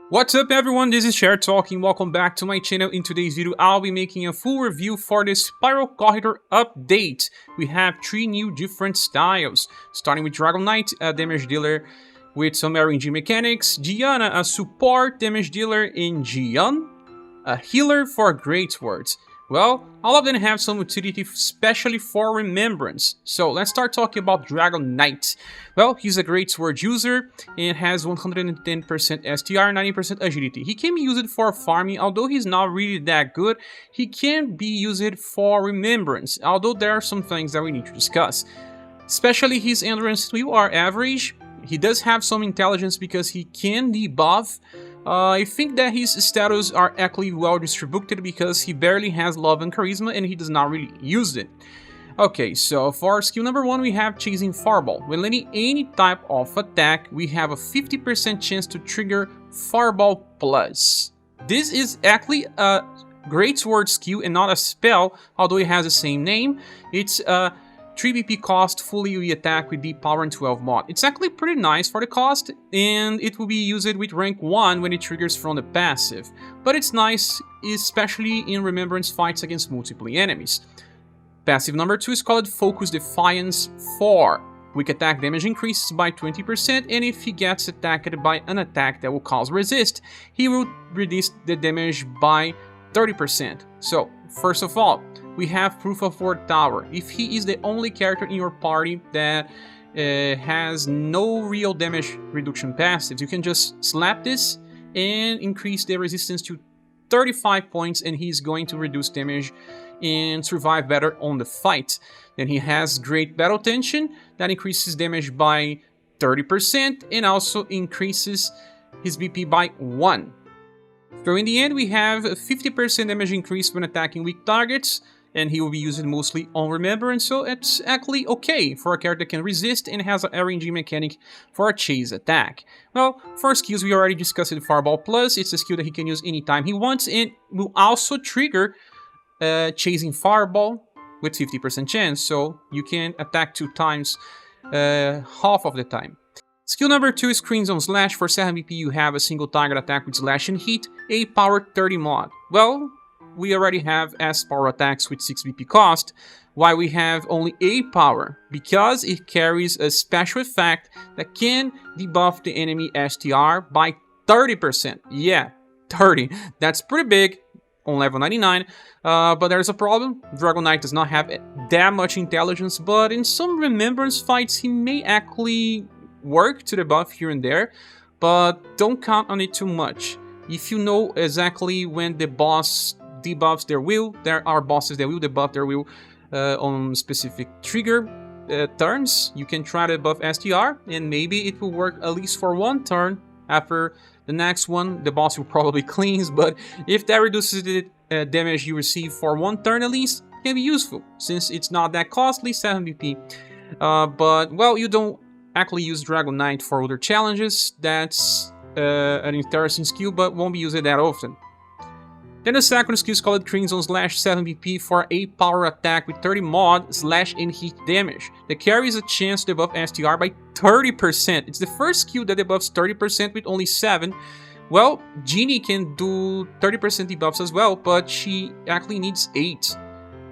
What's up everyone, this is Cher talking. Welcome back to my channel. In today's video, I'll be making a full review for the Spiral Corridor update. We have 3 new different styles, starting with Dragon Knight, a damage dealer with some RNG mechanics, Diana, a support damage dealer, and Gian, a healer for great swords. Well, all of them have some utility, especially for remembrance. So let's start talking about Dragon Knight. Well, he's a great sword user and has 110% STR, 90% agility. He can be used for farming, although he's not really that good. He can be used for remembrance, although there are some things that we need to discuss. Especially his endurance will are average. He does have some intelligence because he can debuff. I think that his status are actually well distributed because he barely has love and charisma and he does not really use it. Okay, so for skill number 1 we have Chasing Fireball. When landing any type of attack, we have a 50% chance to trigger Fireball Plus. This is actually a great sword skill and not a spell, although it has the same name. It's a 3 BP cost, fully UE attack with deep power and 12 mod. It's actually pretty nice for the cost, and it will be used with rank 1 when it triggers from the passive. But it's nice, especially in remembrance fights against multiple enemies. Passive number 2 is called Focus Defiance 4. Weak attack damage increases by 20%, and if he gets attacked by an attack that will cause resist, he will reduce the damage by 30%. So, first of all, we have Proof of Ward Tower. If he is the only character in your party that has no real damage reduction passives, you can just slap this and increase the resistance to 35 points, and he's going to reduce damage and survive better on the fight. Then he has Great Battle Tension that increases damage by 30% and also increases his BP by 1. So in the end, we have a 50% damage increase when attacking weak targets, and he will be used mostly on remembrance, so it's actually okay for a character that can resist and has an RNG mechanic for a chase attack. Well, for skills, we already discussed the Fireball Plus. It's a skill that he can use anytime he wants, and will also trigger Chasing Fireball with 50% chance, so you can attack 2 times half of the time. Skill number 2 is Crimson Slash. For 7 BP, you have a single target attack with Slash and Heat, a power 30 mod. Well, we already have S power attacks with 6 BP cost, while we have only A power, because it carries a special effect that can debuff the enemy STR by 30%. Yeah, 30. That's pretty big on level 99, but there's a problem. Dragon Knight does not have that much intelligence, but in some remembrance fights he may actually work to debuff here and there, but don't count on it too much. If you know exactly when the boss debuffs their will, there are bosses that will debuff their will on specific trigger turns. You can try to buff STR and maybe it will work at least for 1 turn. After the next one, the boss will probably cleanse, but if that reduces the damage you receive for 1 turn at least, it can be useful since it's not that costly, 7 BP. But well, you don't actually use Dragon Knight for other challenges. That's an interesting skill, but won't be used that often. Then the second skill is called Crimson Slash, 7 BP for a power attack with 30 mod, slash and heat damage. That carries a chance to debuff STR by 30%. It's the first skill that debuffs 30% with only 7. Well, Genie can do 30% debuffs as well, but she actually needs 8.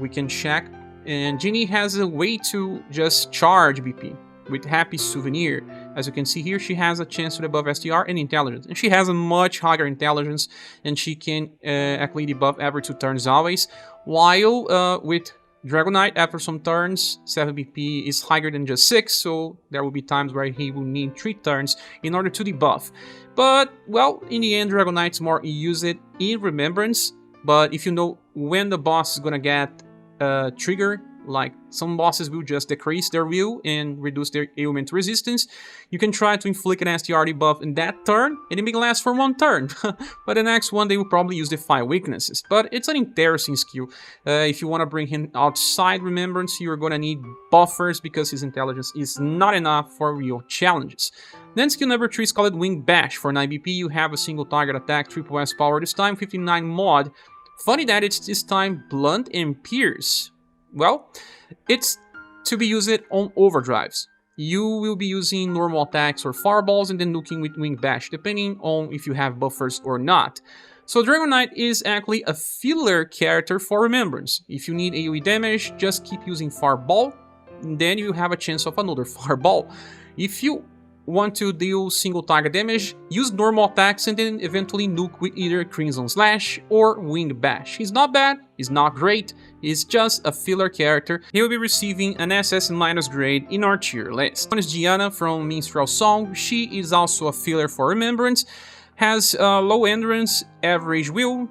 We can check, and Genie has a way to just charge BP with Happy Souvenir. As you can see here, she has a chance to debuff STR and intelligence, and she has a much higher intelligence, and she can actually debuff every 2 turns always, while with Dragon Knight, after some turns, 7 BP is higher than just 6, so there will be times where he will need 3 turns in order to debuff. But, well, in the end, Dragon Knight's more used in remembrance, but if you know when the boss is gonna get trigger, like some bosses will just decrease their will and reduce their ailment resistance, you can try to inflict an STR debuff in that turn, and it may last for 1 turn. But the next one, they will probably use the 5 weaknesses. But it's an interesting skill. If you want to bring him outside remembrance, you're gonna need buffers because his intelligence is not enough for real challenges. Then skill number 3 is called Wing Bash. For 9 BP, you have a single target attack, triple S power this time, 59 mod. Funny that it's this time Blunt and Pierce. Well, it's to be used on overdrives. you will be using normal attacks or fireballs and then nuking with Wing Bash, depending on if you have buffers or not. So Dragon Knight is actually a filler character for Remembrance. If you need AoE damage, just keep using Fireball, and then you have a chance of another Fireball. If you want to deal single target damage, use normal attacks and then eventually nuke with either Crimson Slash or Wing Bash. He's not bad, he's not great, he's just a filler character. He will be receiving an SS- grade in our tier list. One is Diana from Minstrel Song. She is also a filler for Remembrance, has low endurance, average will,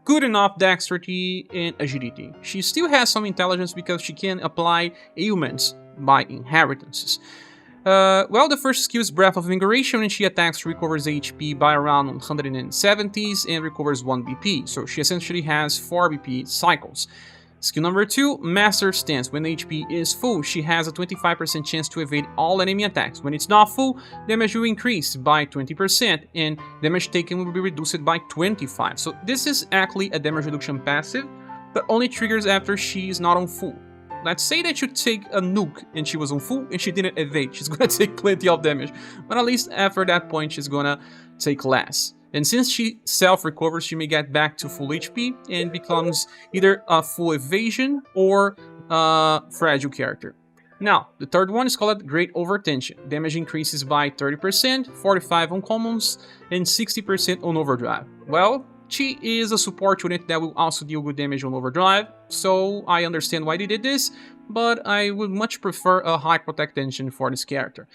good enough dexterity and agility. She still has some intelligence because she can apply ailments by inheritances. Well, the first skill is Breath of Invigoration, and she attacks, recovers HP by around 170s and recovers 1 BP, so she essentially has 4 BP cycles. Skill number 2, Master Stance. When HP is full, she has a 25% chance to evade all enemy attacks. When it's not full, damage will increase by 20% and damage taken will be reduced by 25. So this is actually a damage reduction passive, but only triggers after she is not on full. Let's say that you take a nuke and she was on full and she didn't evade. She's gonna take plenty of damage, but at least after that point she's gonna take less. And since she self-recovers, she may get back to full HP and becomes either a full evasion or a fragile character. Now, the third one is called Great Overtension. Damage increases by 30%, 45 on commons, and 60% on overdrive. Well, she is a support unit that will also deal good damage on overdrive, so I understand why they did this, but I would much prefer a high protect engine for this character.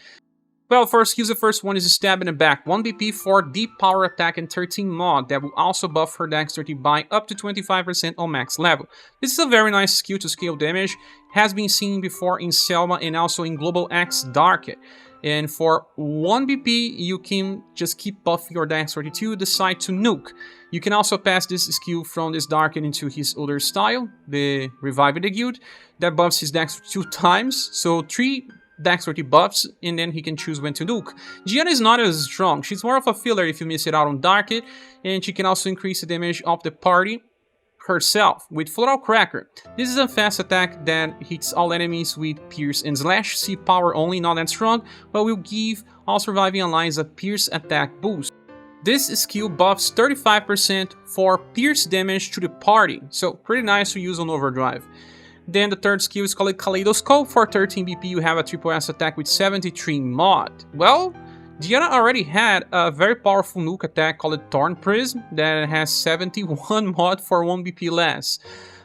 Well, first skills, the first one is Stab in the Back, 1 BP for Deep Power Attack and 13 mod that will also buff her dexterity by up to 25% on max level. This is a very nice skill to scale damage, has been seen before in Selma and also in Global X Darket. And for 1 BP, you can just keep buffing your dexterity till you decide to nuke. You can also pass this skill from this Darken into his other style, the Reviving the Guild, that buffs his dexterity 2 times, so 3 dexterity buffs, and then he can choose when to nuke. Gian is not as strong, she's more of a filler if you miss it out on Darket, and she can also increase the damage of the party herself with Floral Cracker. This is a fast attack that hits all enemies with Pierce and Slash, see power only, not that strong, but will give all surviving allies a Pierce attack boost. This skill buffs 35% for Pierce damage to the party, so pretty nice to use on overdrive. Then the third skill is called Kaleidoscope. For 13 BP you have a triple S attack with 73 mod. Well, Diana already had a very powerful nuke attack called Thorn Prism that has 71 mod for 1 BP less.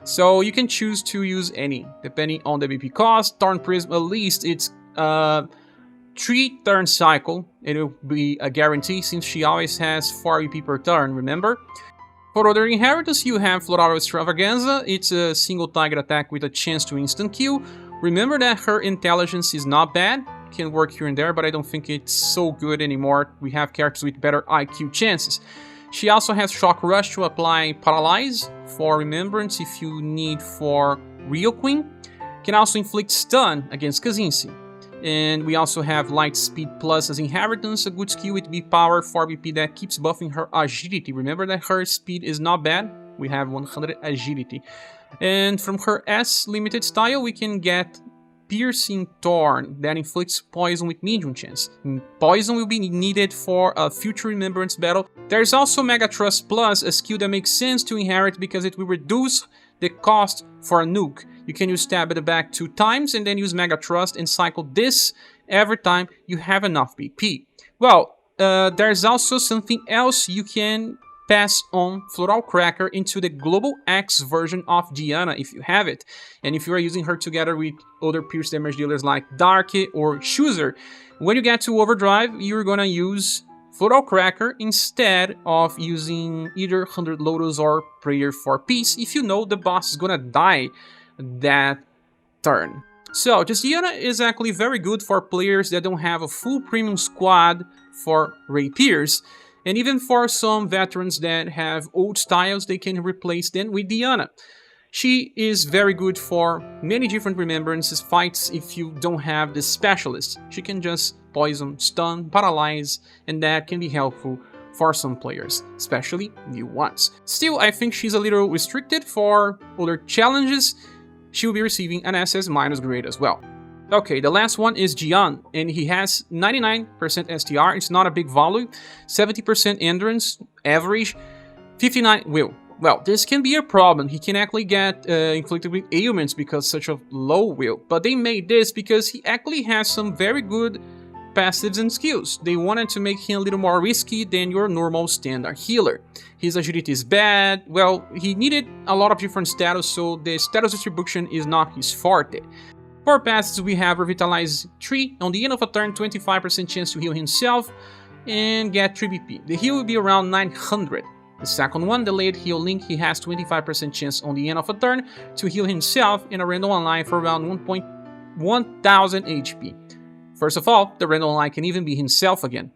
So you can choose to use any, depending on the BP cost. Thorn Prism, at least it's 3 turn cycle. It will be a guarantee since she always has 4 BP per turn, remember? For other inheritance, you have Floral Extravaganza. It's a single target attack with a chance to instant kill. Remember that her intelligence is not bad. Can work here and there, but I don't think it's so good anymore. We have characters with better IQ chances. She also has Shock Rush to apply Paralyze for Remembrance if you need for Real Queen. Can also inflict Stun against Kazinsi. And we also have Light Speed Plus as Inheritance, a good skill with B power 4 BP that keeps buffing her agility. Remember that her speed is not bad. We have 100 agility. And from her S limited style, we can get Piercing Thorn that inflicts poison with medium chance. Poison will be needed for a future Remembrance battle. There's also Mega Trust Plus, a skill that makes sense to inherit because it will reduce the cost for a nuke. You can use Stab at the Back 2 times and then use Mega Trust and cycle this every time you have enough BP. Well, there's also something else you can pass on Floral Cracker into the Global X version of Diana if you have it. And if you are using her together with other pierce damage dealers like Darky or Chooser, when you get to Overdrive, you're gonna use Floral Cracker instead of using either 100 Lotus or Prayer for Peace if you know the boss is gonna die that turn. So, Diana is actually very good for players that don't have a full premium squad for Rapiers. And even for some veterans that have old styles, they can replace them with Diana. She is very good for many different Remembrances fights if you don't have the specialist. She can just poison, stun, paralyze, and that can be helpful for some players, especially new ones. Still, I think she's a little restricted for other challenges. She will be receiving an SS- grade as well. Okay, the last one is Gian, and he has 99% STR. It's not a big value, 70% endurance, average, 59 will. Well, this can be a problem. He can actually get inflicted with ailments because such a low will. But they made this because he actually has some very good passives and skills. They wanted to make him a little more risky than your normal standard healer. His agility is bad. Well, he needed a lot of different status, so the status distribution is not his forte. For passes, we have Revitalize 3. On the end of a turn, 25% chance to heal himself and get 3 BP. The heal will be around 900. The second one, Delayed Heal Link, he has 25% chance on the end of a turn to heal himself in a random online for around 1,1000 HP. First of all, the random online can even be himself again.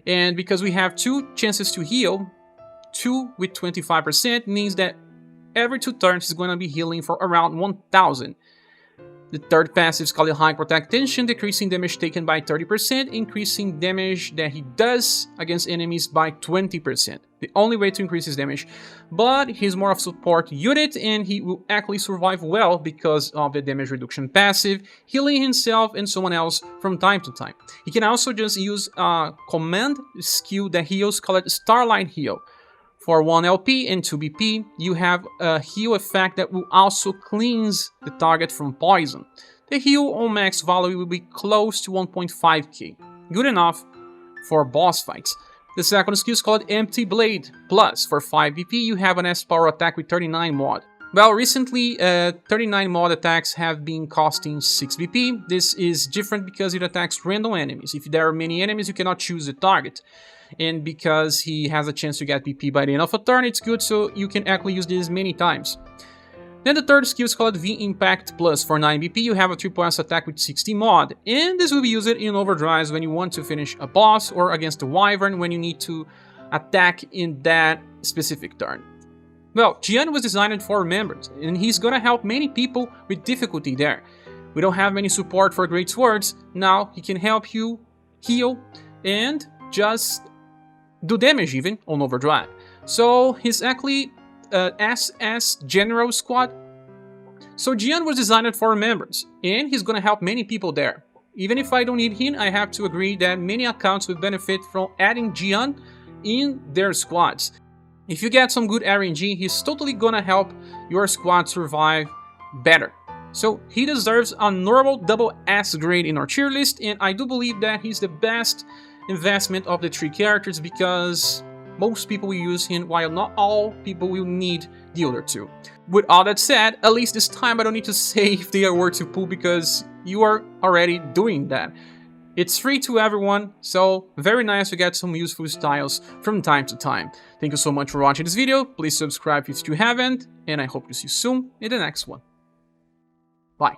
And because we have 2 chances to heal, 2 with 25% means that every 2 turns is going to be healing for around 1000. The third passive is called High Protect Tension, decreasing damage taken by 30%, increasing damage that he does against enemies by 20%. The only way to increase his damage, but he's more of a support unit and he will actually survive well because of the damage reduction passive, healing himself and someone else from time to time. He can also just use a command skill that heals called Starlight Heal. For 1 LP and 2 BP, you have a heal effect that will also cleanse the target from poison. The heal on max value will be close to 1.5k, good enough for boss fights. The second skill is called Empty Blade Plus. For 5 BP, you have an S-Power attack with 39 mod. Well, recently, 39 mod attacks have been costing 6 BP. This is different because it attacks random enemies. If there are many enemies, you cannot choose the target. And because he has a chance to get BP by the end of a turn, it's good, so you can actually use this many times. Then the third skill is called V-Impact Plus. For 9 BP, you have a triple S attack with 60 mod, and this will be used in overdrives when you want to finish a boss or against a wyvern when you need to attack in that specific turn. Well, Gian was designed for remembrance, and he's gonna help many people with difficulty there. We don't have many support for great swords. Now he can help you heal and just do damage even on overdrive. So he's actually SS General Squad. So Gian was designed for remembrance, and he's gonna help many people there. Even if I don't need him, I have to agree that many accounts will benefit from adding Gian in their squads. If you get some good RNG, he's totally gonna help your squad survive better. So he deserves a normal double S grade in our tier list, and I do believe that he's the best investment of the 3 characters because most people will use him while not all people will need the other 2. With all that said, at least this time I don't need to say if they are worth to pull because you are already doing that. It's free to everyone, so very nice to get some useful styles from time to time. Thank you so much for watching this video, please subscribe if you haven't, and I hope to see you soon in the next one. Bye.